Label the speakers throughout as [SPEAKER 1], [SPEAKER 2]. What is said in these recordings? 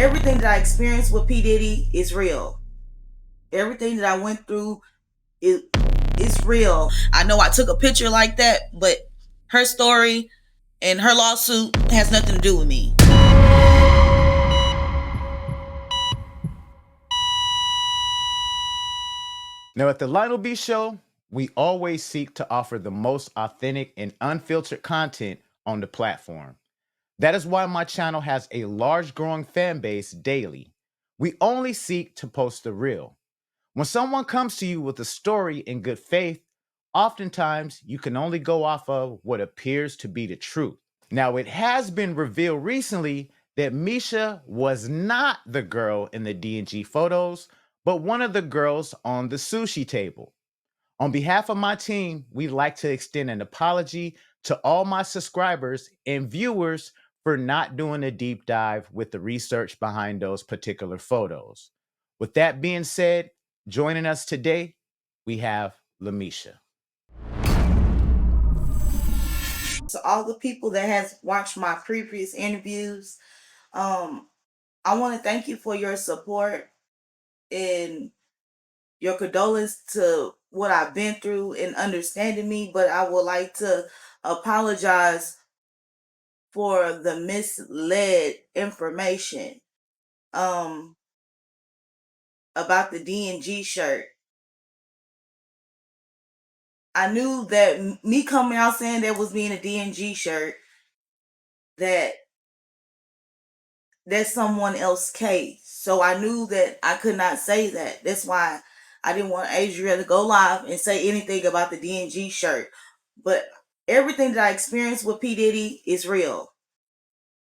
[SPEAKER 1] everything that I experienced with P. Diddy is real. Everything that I went through is real. I know I took a picture like that, but her story and her lawsuit has nothing to do with me.
[SPEAKER 2] Now, at the Lionel B Show, we always seek to offer the most authentic and unfiltered content on the platform. That is why my channel has a large growing fan base daily. We only seek to post the real. When someone comes to you with a story in good faith, oftentimes you can only go off of what appears to be the truth. Now, it has been revealed recently that Misha was not the girl in the D&G photos, but one of the girls on the sushi table. On behalf of my team, we'd like to extend an apology to all my subscribers and viewers for not doing a deep dive with the research behind those particular photos. With that being said, joining us today, we have Lamesha.
[SPEAKER 1] So all the people that has watched my previous interviews, I want to thank you for your support and your condolence to what I've been through and understanding me, but I would like to apologize for the misled information um about the D&G shirt. I knew that me coming out saying that was being a D&G shirt, that that's someone else's case. So I knew that I could not say that. That's why I didn't want Adria to go live and say anything about the D&G shirt. But everything that I experienced with P. Diddy is real.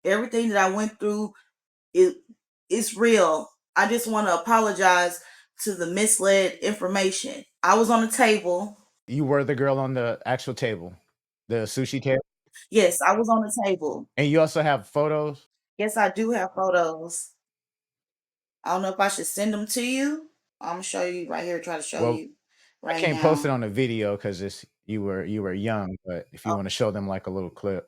[SPEAKER 1] Everything that I went through is real. I just want to apologize to the misled information. I was on the table.
[SPEAKER 2] You were the girl on the actual table, the sushi table,
[SPEAKER 1] Yes, I was on the table.
[SPEAKER 2] and you also have photos.
[SPEAKER 1] Yes, I do have photos. I don't know if I should send them to you. I'm gonna show you right here. Try to show
[SPEAKER 2] Well,
[SPEAKER 1] you
[SPEAKER 2] I
[SPEAKER 1] right
[SPEAKER 2] can't post it
[SPEAKER 1] now.
[SPEAKER 2] on the video because it's you were young, but if you
[SPEAKER 1] Oh,
[SPEAKER 2] want to show them like a little clip.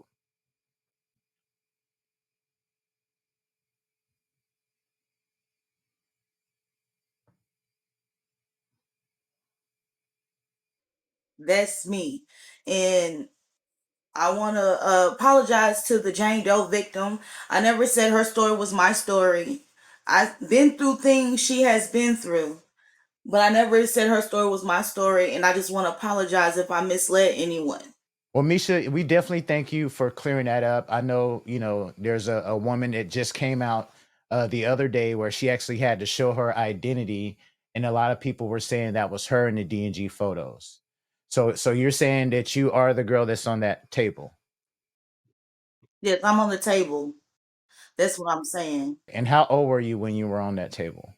[SPEAKER 1] that's me, and I want to apologize to the Jane Doe victim. I never said her story was my story. I've been through things she has been through, but I never said her story was my story, and I just want to apologize if I misled anyone.
[SPEAKER 2] Well, Misha, we definitely thank you for clearing that up. I know, there's a woman that just came out the other day where she actually had to show her identity, and a lot of people were saying that was her in the D&G photos. So you're saying that you are the girl that's on that table.
[SPEAKER 1] Yes, I'm on the table. That's what I'm saying.
[SPEAKER 2] And how old were you when you were on that table?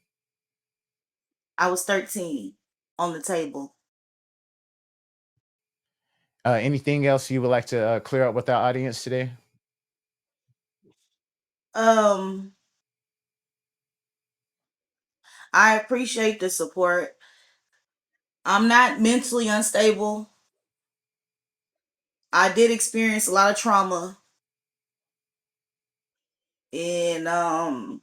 [SPEAKER 1] I was 13 on the table.
[SPEAKER 2] Anything else you would like to clear up with our audience today?
[SPEAKER 1] Um, I appreciate the support. I'm not mentally unstable. I did experience a lot of trauma, and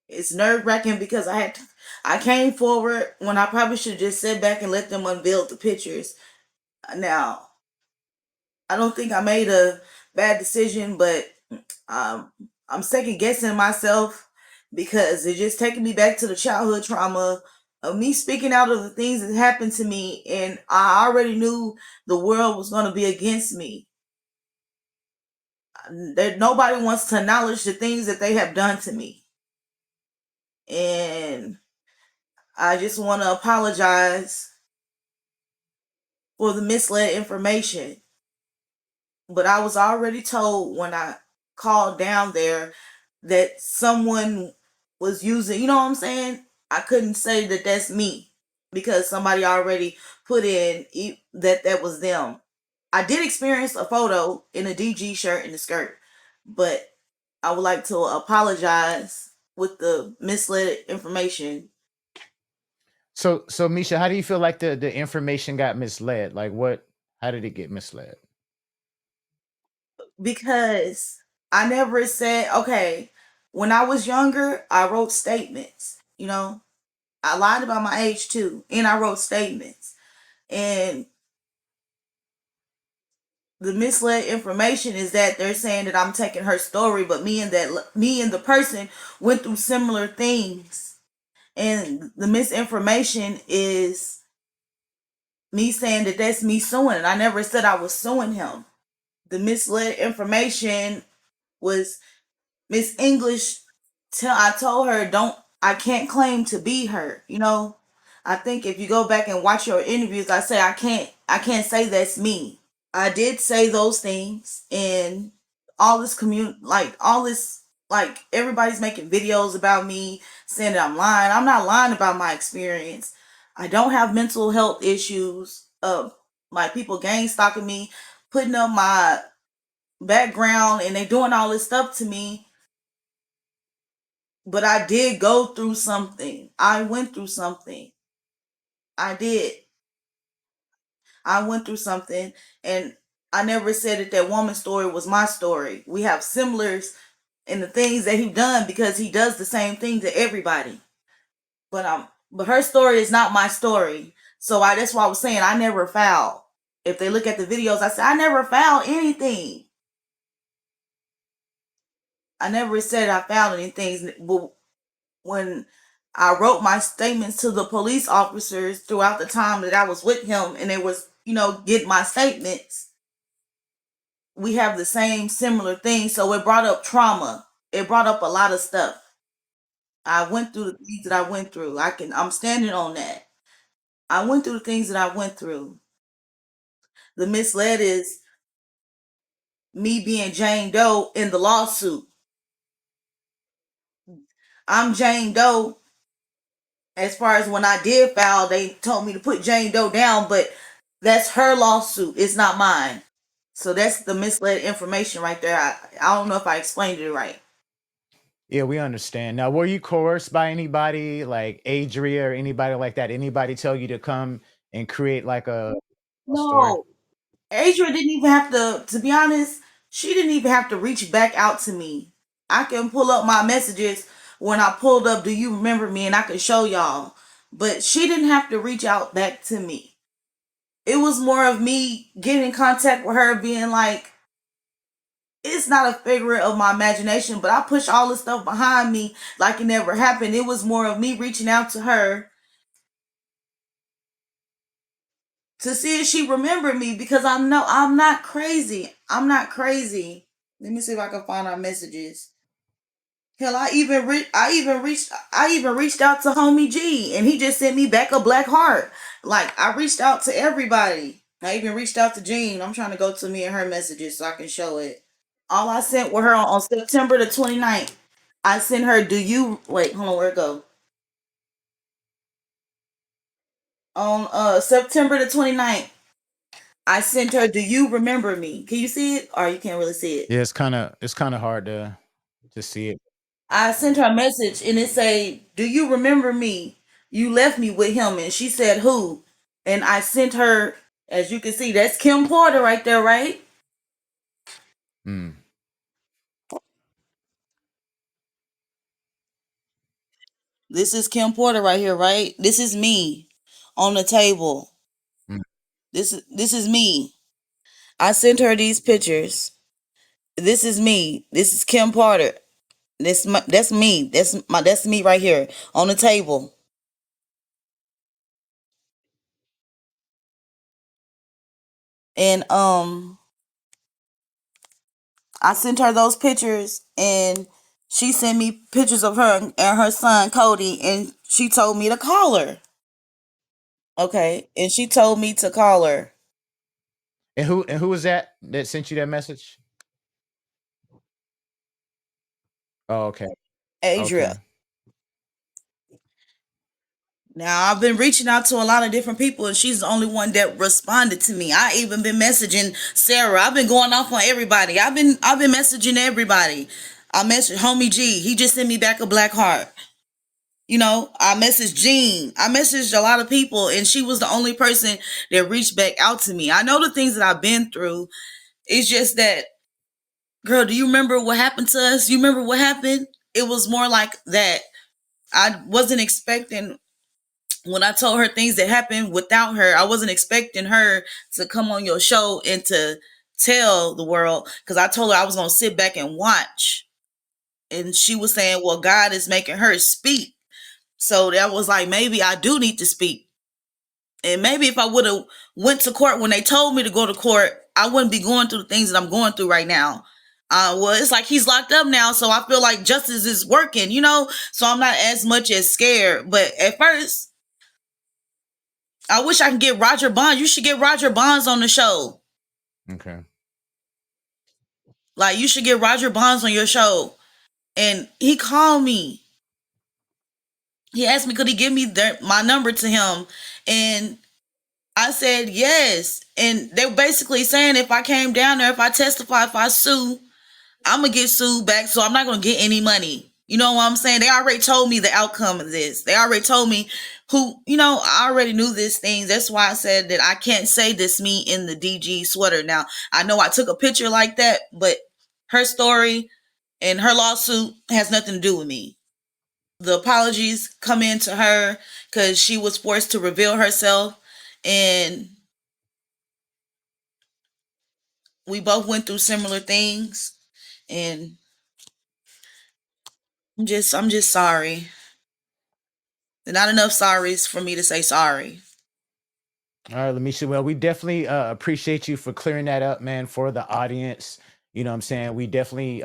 [SPEAKER 1] it's nerve wracking because I came forward when I probably should just sit back and let them unveil the pictures. Now, I don't think I made a bad decision, but um, I'm second guessing myself because it just taking me back to the childhood trauma of me speaking out of the things that happened to me, and I already knew the world was going to be against me. That nobody wants to acknowledge the things that they have done to me, and I just want to apologize for the misled information. But I was already told when I called down there that someone was using, you know what I'm saying? I couldn't say that that's me because somebody already put in that that was them. I did experience a photo in a DG shirt and a skirt, but I would like to apologize with the misled information
[SPEAKER 2] So Misha, how do you feel like the information got misled? Like how did it get misled?
[SPEAKER 1] because I never said, okay, When I was younger, I wrote statements. I lied about my age too, and I wrote statements. And the misled information is that they're saying that I'm taking her story, but me and the person went through similar things. And the misinformation is me saying that that's me suing, and I never said I was suing him. The misled information was Miss English. I told her, don't, I can't claim to be her. I think if you go back and watch your interviews, I say I can't say that's me. I did say those things, and all this like everybody's making videos about me saying that I'm lying. I'm not lying about my experience. I don't have mental health issues. Like people gang stalking me, putting up my background, and they doing all this stuff to me. But I did go through something. I went through something. I did. I went through something, and I never said that that woman's story was my story. We have similars in the things that he done because he does the same thing to everybody. But her story is not my story. So that's why I was saying I never filed. If they look at the videos, I said I never filed anything. I never said I filed anything. But when I wrote my statements to the police officers throughout the time that I was with him, and they was, getting my statements, we have the same similar things. So it brought up trauma. It brought up a lot of stuff. I went through the things that I went through. I'm standing on that. I went through the things that I went through. The misled is me being Jane Doe in the lawsuit. I'm Jane Doe. As far as when I did file, they told me to put Jane Doe down, but that's her lawsuit. It's not mine. So that's the misled information right there. I don't know if I explained it right.
[SPEAKER 2] Yeah, we understand. Now, were you coerced by anybody like Adria or anybody like that? Anybody tell you to come and create like a story?
[SPEAKER 1] No, Adria didn't even have to be honest, she didn't even have to reach back out to me. I can pull up my messages when I pulled up, do you remember me? And I can show y'all. But she didn't have to reach out back to me. It was more of me getting in contact with her, being like, it's not a figure of my imagination, but I push all this stuff behind me like it never happened. It was more of me reaching out to her to see if she remembered me, because I know I'm not crazy. I'm not crazy. Let me see if I can find our messages. Hell, I even reached out to homie G, and he just sent me back a black heart. Like, I reached out to everybody. I even reached out to Jean. I'm trying to go to me and her messages so I can show it. All I sent with her on September the 29th. I sent her, do you wait, hold on, where it go? On September the 29th, I sent her, do you remember me? Can you see it? Or you can't really see it?
[SPEAKER 2] Yeah, it's kind of hard to see it.
[SPEAKER 1] I sent her a message, and it say, do you remember me? You left me with him. And she said, who? And I sent her, as you can see, that's Kim Porter right there, right?
[SPEAKER 2] Mm.
[SPEAKER 1] This is Kim Porter right here, right? This is me on the table.
[SPEAKER 2] Mm.
[SPEAKER 1] This is me. I sent her these pictures. This is me. This is Kim Porter. That's me. That's me right here on the table. And I sent her those pictures, and she sent me pictures of her and her son Cody, and she told me to call her. Okay, and she told me to call her.
[SPEAKER 2] And who was that sent you that message? Oh, okay.
[SPEAKER 1] Adria.
[SPEAKER 2] Okay.
[SPEAKER 1] Now I've been reaching out to a lot of different people, and she's the only one that responded to me. I even been messaging Sarah. I've been going off on everybody. I've been messaging everybody. I messaged homie G. He just sent me back a black heart. I messaged Jean. I messaged a lot of people, and she was the only person that reached back out to me. I know the things that I've been through. It's just that, girl, do you remember what happened to us? You remember what happened? it was more like that. I wasn't expecting, when I told her things that happened without her, I wasn't expecting her to come on your show and to tell the world, because I told her I was going to sit back and watch. And she was saying, well, God is making her speak. So that was like, maybe I do need to speak. And maybe if I would have went to court when they told me to go to court, I wouldn't be going through the things that I'm going through right now. Well, it's like he's locked up now, so I feel like justice is working, so I'm not as much as scared. But at first, I wish I could get Roger Bonds. You should get Roger Bonds on the show.
[SPEAKER 2] Okay.
[SPEAKER 1] Like, you should get Roger Bonds on your show. And he called me. He asked me, could he give me my number to him? And I said yes. And they were basically saying, if I came down there, if I testify, if I sue, I'm going to get sued back. So I'm not going to get any money. You know what I'm saying? They already told me the outcome of this. They already told me I already knew these things. That's why I said that I can't say this me in the DG sweater. Now, I know I took a picture like that, but her story and her lawsuit has nothing to do with me. The apologies come into her because she was forced to reveal herself, and we both went through similar things, and I'm just sorry. There's not enough sorries for me to say sorry.
[SPEAKER 2] All right, Lamesha. Well, we definitely appreciate you for clearing that up, man, for the audience. You know what I'm saying? We definitely,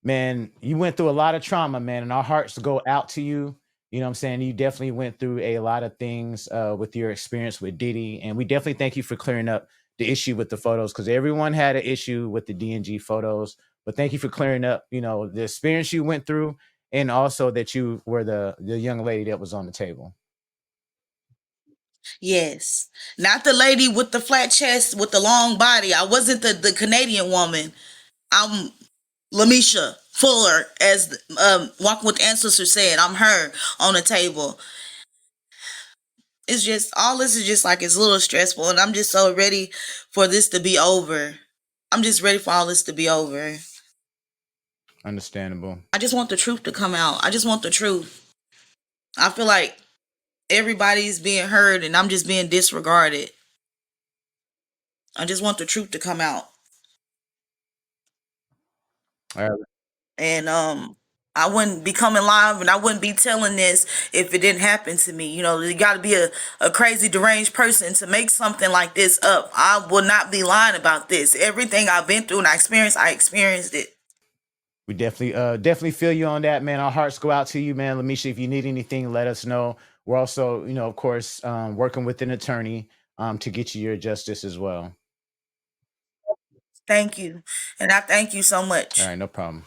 [SPEAKER 2] man, you went through a lot of trauma, man, and our hearts go out to you. You know what I'm saying? You definitely went through a lot of things with your experience with Diddy. And we definitely thank you for clearing up the issue with the photos, because everyone had an issue with the DNG photos. But thank you for clearing up, the experience you went through, and also that you were the young lady that was on the table.
[SPEAKER 1] Yes. Not the lady with the flat chest with the long body. I wasn't the Canadian woman. I'm Lamesha Fuller, as Walking with the Ancestors said. I'm her on the table. It's just, all this is just like, it's a little stressful, and I'm just so ready for this to be over. I'm just ready for all this to be over.
[SPEAKER 2] Understandable.
[SPEAKER 1] I just want the truth to come out. I just want the truth. I feel like everybody's being heard and I'm just being disregarded. I just want the truth to come out.
[SPEAKER 2] All right.
[SPEAKER 1] And I wouldn't be coming live and I wouldn't be telling this if it didn't happen to me. You got to be a crazy, deranged person to make something like this up. I will not be lying about this. Everything I've been through and I experienced it.
[SPEAKER 2] We definitely feel you on that, man. Our hearts go out to you, man. Lamesha, if you need anything, let us know. We're also, of course, working with an attorney to get you your justice as well.
[SPEAKER 1] Thank you. And I thank you so
[SPEAKER 2] All
[SPEAKER 1] much.
[SPEAKER 2] right, no problem.